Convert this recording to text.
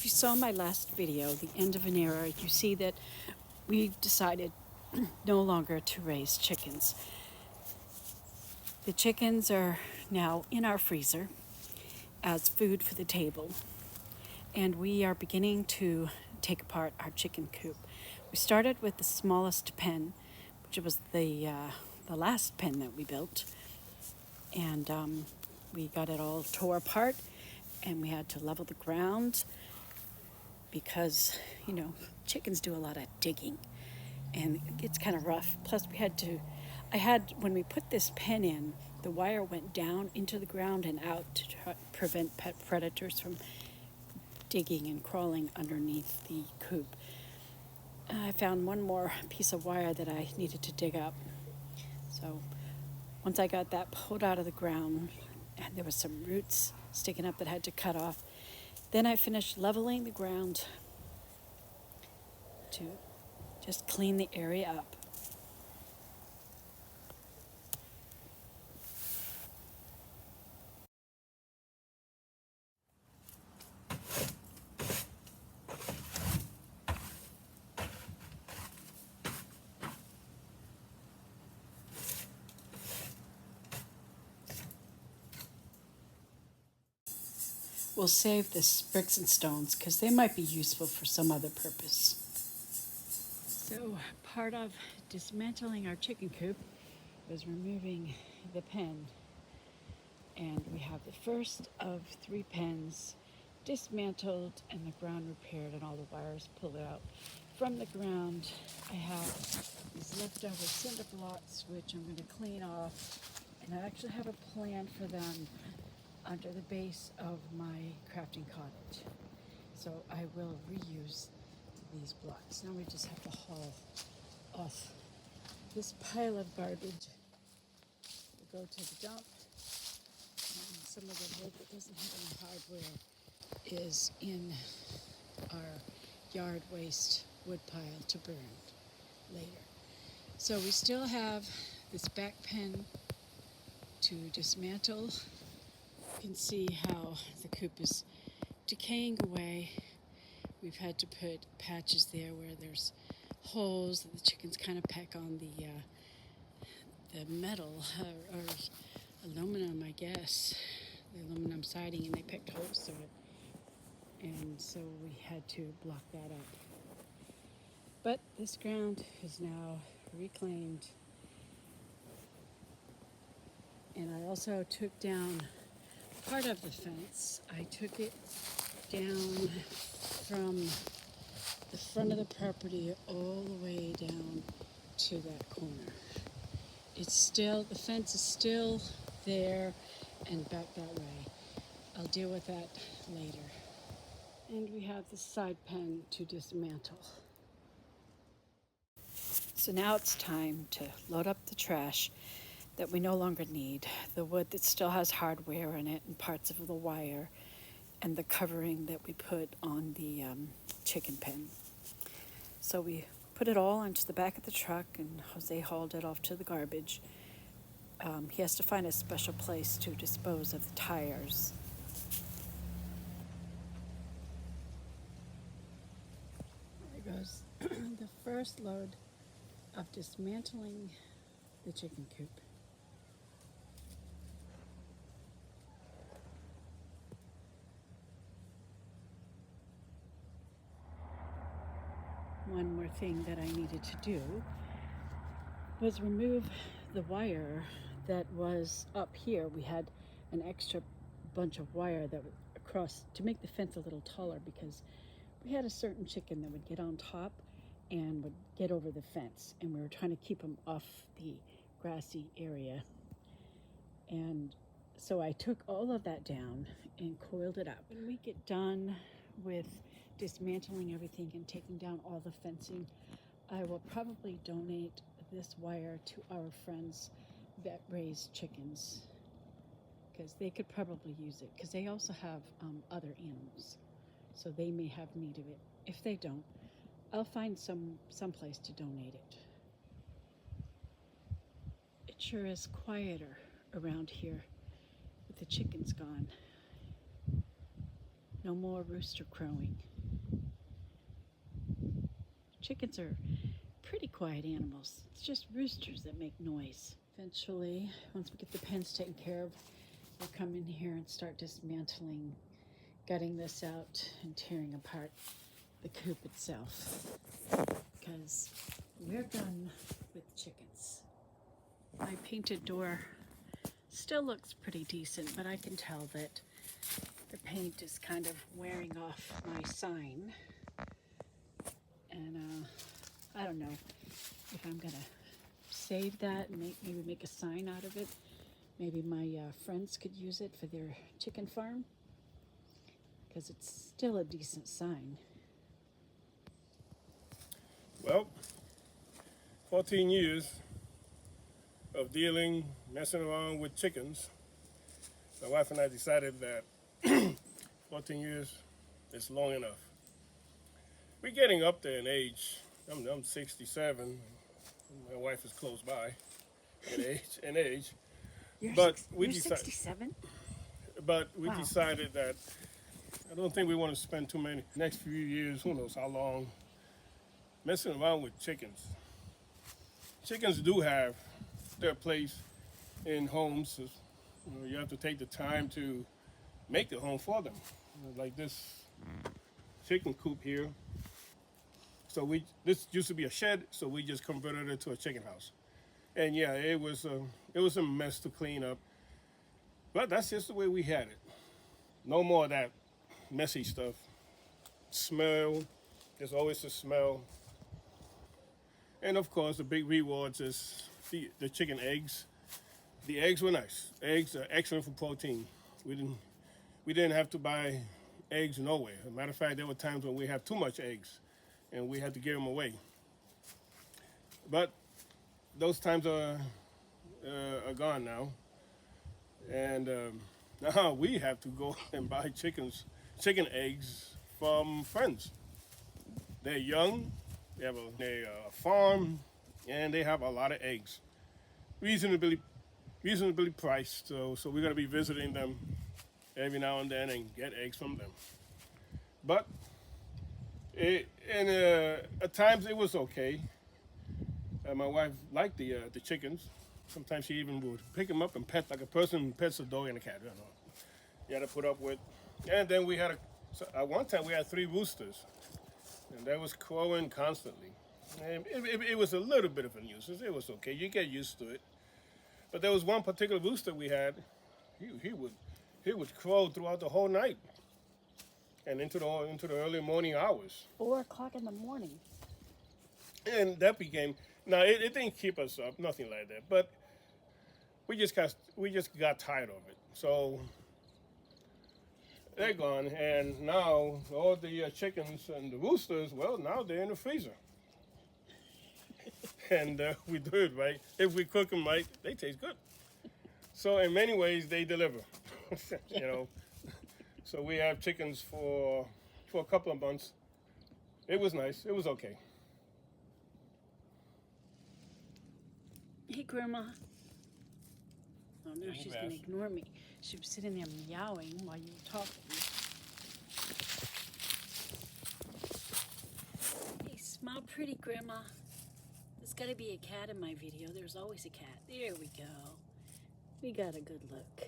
If you saw my last video, the end of an era, you see that we've decided no longer to raise chickens. The chickens are now in our freezer as food for the table, and we are beginning to take apart our chicken coop. We started with the smallest pen, which was the last pen that we built, and we got it all tore apart, and we had to level the ground because, chickens do a lot of digging, and it gets kind of rough. Plus, when we put this pen in, the wire went down into the ground and out to prevent pet predators from digging and crawling underneath the coop. I found one more piece of wire that I needed to dig up. So once I got that pulled out of the ground, and there was some roots sticking up that I had to cut off, then I finished leveling the ground to just clean the area up. We'll save the bricks and stones because they might be useful for some other purpose. So part of dismantling our chicken coop was removing the pen. And we have the first of 3 pens dismantled and the ground repaired and all the wires pulled out from the ground. I have these leftover cinder blocks, which I'm going to clean off. And I actually have a plan for them under the base of my crafting cottage. So I will reuse these blocks. Now we just have to haul off this pile of garbage. We'll go to the dump. And some of the wood that doesn't have any hardware is in our yard waste wood pile to burn later. So we still have this back pen to dismantle. You can see how the coop is decaying away. We've had to put patches there where there's holes that the chickens kind of peck on the metal or aluminum, I guess, the aluminum siding, and they picked holes through it. And so we had to block that up. But this ground is now reclaimed. And I also took down part of the fence. I took it down from the front of the property all the way down to that corner. The fence is still there and back that way. I'll deal with that later. And we have the side pen to dismantle. So now it's time to load up the trash that we no longer need, the wood that still has hardware in it and parts of the wire, and the covering that we put on the chicken pen. So we put it all into the back of the truck, and Jose hauled it off to the garbage. He has to find a special place to dispose of the tires. There goes the first load of dismantling the chicken coop. One more thing that I needed to do was remove the wire that was up here. We had an extra bunch of wire that was across to make the fence a little taller because we had a certain chicken that would get on top and would get over the fence, and we were trying to keep them off the grassy area. And so I took all of that down and coiled it up. When we get done with dismantling everything and taking down all the fencing, I will probably donate this wire to our friends that raise chickens, because they could probably use it, because they also have other animals, so they may have need of it. If they don't, I'll find some place to donate it. It sure is quieter around here with the chickens gone. No more rooster crowing. Chickens are pretty quiet animals. It's just roosters that make noise. Eventually, once we get the pens taken care of, we'll come in here and start dismantling, gutting this out and tearing apart the coop itself, because we're done with chickens. My painted door still looks pretty decent, but I can tell that the paint is kind of wearing off my sign. And I don't know if I'm gonna save that and maybe make a sign out of it. Maybe my friends could use it for their chicken farm, because it's still a decent sign. Well, 14 years of messing around with chickens. My wife and I decided that 14 years is long enough. We're getting up there in age. I'm 67. My wife is close by in age. You're 67? But we Wow. decided that I don't think we want to spend too many next few years, who knows how long, messing around with chickens. Chickens do have their place in homes. You have to take the time to make the home for them. Like this chicken coop here. So this used to be a shed, so we just converted it to a chicken house. And yeah, it was a mess to clean up. But that's just the way we had it. No more of that messy stuff. Smell. There's always a smell. And of course, the big rewards is the chicken eggs. The eggs were nice. Eggs are excellent for protein. We didn't have to buy eggs nowhere. As a matter of fact, there were times when we had too much eggs, and we had to give them away. But those times are gone now, and now we have to go and buy chicken eggs from friends. They're young. They have a farm, and they have a lot of eggs, reasonably priced. So we're going to be visiting them every now and then and get eggs from them. But at times it was okay. My wife liked the chickens. Sometimes she even would pick them up and pet like a person pets a dog and a cat. You know, you had to put up with. And then at one time we had 3 roosters. And that was crowing constantly. And it was a little bit of a nuisance. It was okay. You get used to it. But there was one particular rooster we had. He would crow throughout the whole night and into the early morning hours. 4 o'clock in the morning. And that became it didn't keep us up, nothing like that. But we just got tired of it. So they're gone, and now all the chickens and the roosters, well, now they're in the freezer. And we do it right. If we cook them right, they taste good. So in many ways, they deliver. You know. So we have chickens for a couple of months. It was nice. It was okay. Hey, Grandma. Oh no, she's going to ignore me. She was sitting there meowing while you were talking. Hey, smile pretty, Grandma. There's got to be a cat in my video. There's always a cat. There we go. We got a good look.